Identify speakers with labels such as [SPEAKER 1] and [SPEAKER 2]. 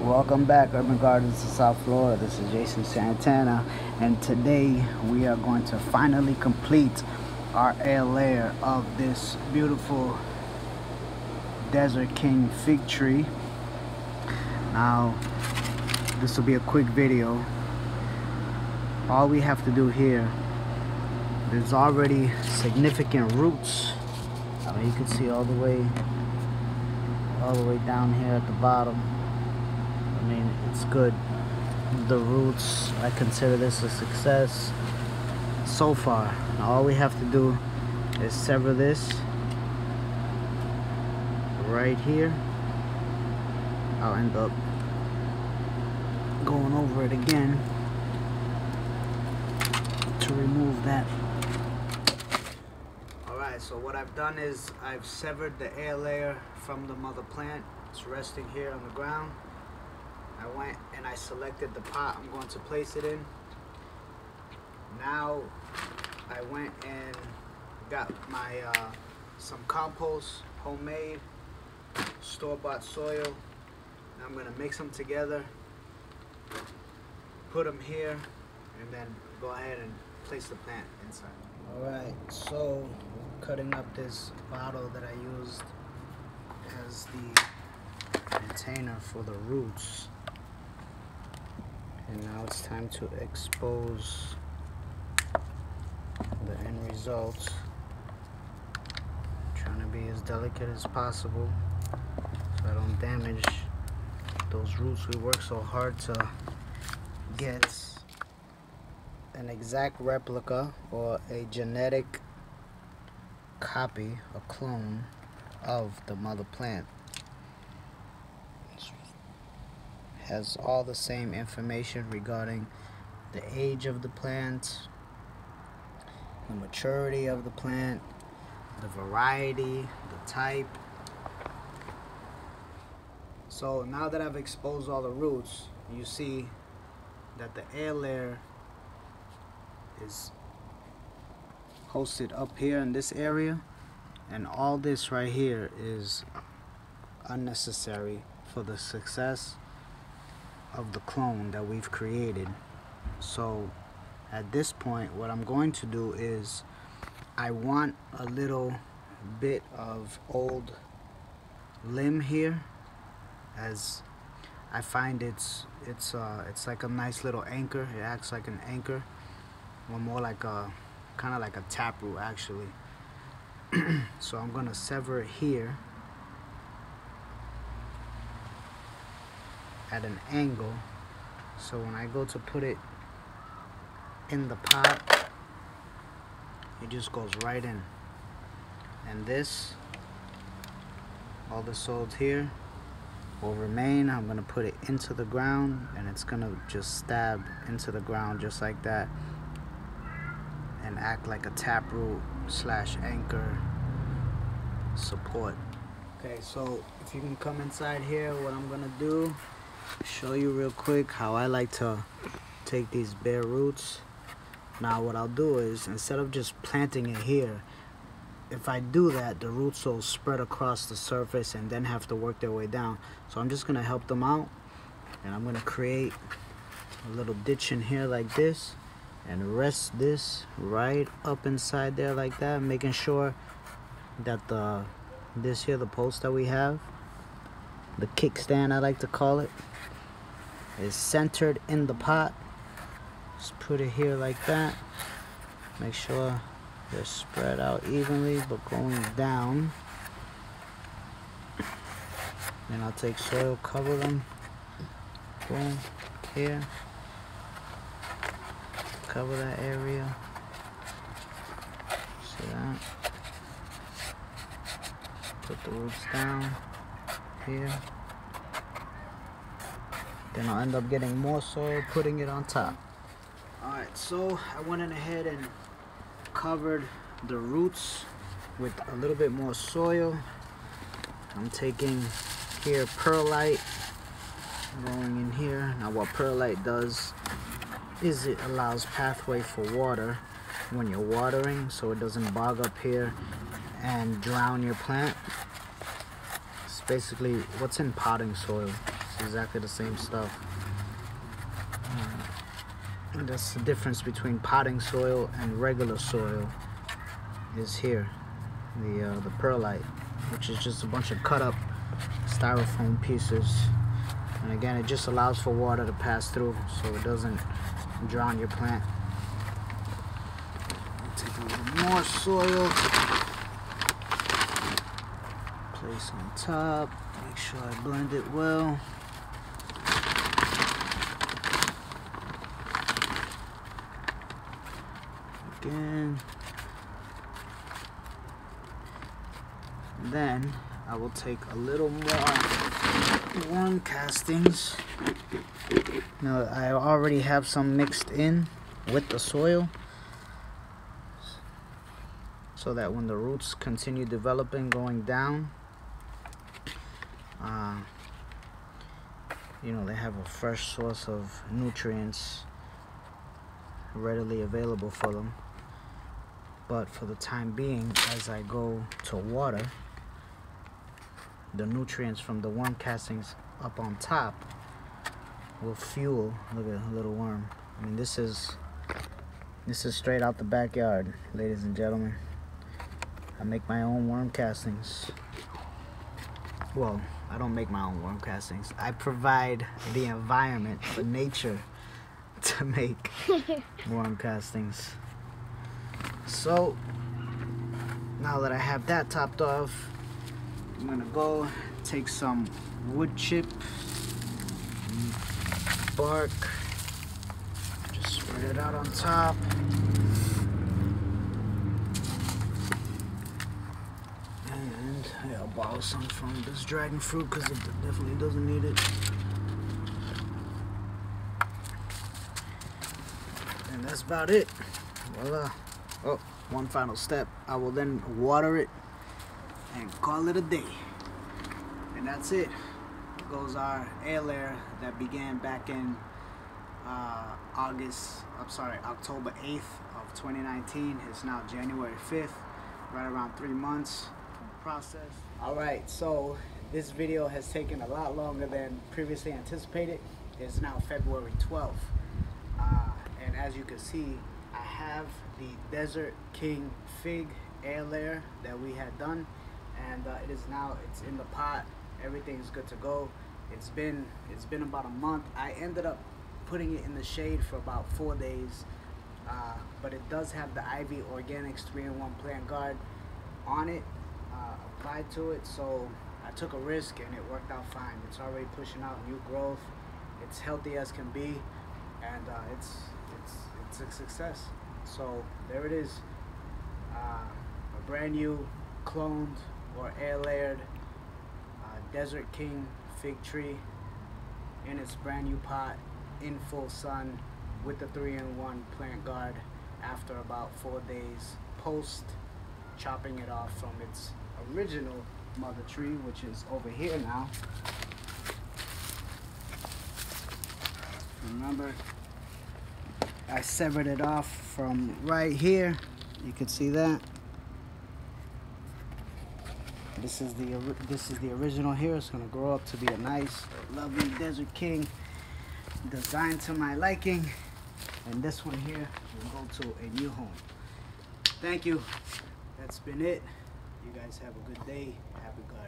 [SPEAKER 1] Welcome back, Urban Gardens of South Florida. This is Jason Santana, and today we are going to finally complete our air layer of this beautiful Desert King fig tree. Now, this will be a quick video. All we have to do here, there's already significant roots. I mean, you can see all the way down here at the bottom. I mean, it's good. The roots, I consider this a success so far. Now all we have to do is sever this right here. I'll end up going over it again to remove that. Alright, so what I've done is I've severed the air layer from the mother plant. It's resting here on the ground. I went and I selected the pot I'm going to place it in. Now I went and got my some compost, homemade, store-bought soil. Now I'm going to mix them together, put them here, and then go ahead and place the plant inside. Alright, so cutting up this bottle that I used as the container for the roots. And now it's time to expose the end result. Trying to be as delicate as possible so I don't damage those roots we work so hard to get. An exact replica or a genetic copy, a clone of the mother plant. Has all the same information regarding the age of the plant, the maturity of the plant, the variety, the type. So now that I've exposed all the roots, you see that the air layer is hosted up here in this area, and all this right here is unnecessary for the success of the clone that we've created. So at this point, what I'm going to do is I want a little bit of old limb here, as I find it's like a nice little anchor. It acts like an anchor, or more like a kind of like a taproot actually. So I'm gonna sever it here at an angle, so when I go to put it in the pot, it just goes right in. And this, all the soils here will remain. I'm gonna put it into the ground, and it's gonna just stab into the ground just like that and act like a taproot slash anchor support. Okay, so if you can come inside here, what I'm gonna do, show you real quick how I like to take these bare roots. Now what I'll do is, instead of just planting it here, if I do that, the roots will spread across the surface and then have to work their way down. So I'm just gonna help them out, and I'm gonna create a little ditch in here like this and rest this right up inside there like that, making sure that this here, the post that we have, the kickstand I like to call it, is centered in the pot. Just put it here like that. Make sure they're spread out evenly but going down. Then I'll take soil, cover them. Boom, here. Cover that area. See that? Put the roots down here. Then I'll end up getting more soil, putting it on top. Alright, so I went in ahead and covered the roots with a little bit more soil. I'm taking here perlite, going in here. Now what perlite does is it allows pathway for water when you're watering, so it doesn't bog up here and drown your plant. It's basically what's in potting soil. It's exactly the same stuff. And that's the difference between potting soil and regular soil is here. The perlite, which is just a bunch of cut up styrofoam pieces. And again, it just allows for water to pass through so it doesn't drown your plant. I'll take a little more soil, place on top, make sure I blend it well. Again. Then I will take a little more worm castings. Now I already have some mixed in with the soil, so that when the roots continue developing going down, you know, they have a fresh source of nutrients readily available for them. But for the time being, as I go to water, the nutrients from the worm castings up on top will fuel. Look at a little worm. I mean, this is straight out the backyard, ladies and gentlemen. I make my own worm castings. Well, I don't make my own worm castings. I provide the environment for nature to make worm castings. So now that I have that topped off, I'm gonna go take some wood chip, bark, just spread it out on top. And yeah, I'll borrow some from this dragon fruit because it definitely doesn't need it. And that's about it. Voila. Oh, one final step. I will then water it and call it a day. And that's it. Goes our airlayer that began back in October 8th of 2019. It's now January 5th, right around 3 months process. All right, so this video has taken a lot longer than previously anticipated. It's now February 12th. And as you can see, I have the Desert King Fig air layer that we had done, and it's in the pot. Everything's good to go. It's been about a month. I ended up putting it in the shade for about 4 days, but it does have the Ivy Organics 3-in-1 plant guard on it, applied to it, so I took a risk and it worked out fine. It's already pushing out new growth. It's healthy as can be, and it's a success. So there it is, a brand new cloned or air layered Desert King fig tree in its brand new pot in full sun with the 3-in-1 plant guard after about 4 days post chopping it off from its original mother tree, which is over here now. Remember, I severed it off from right here. You can see that. This is the original here. It's gonna grow up to be a nice, lovely Desert King, designed to my liking. And this one here will go to a new home. Thank you. That's been it. You guys have a good day. Happy gardening.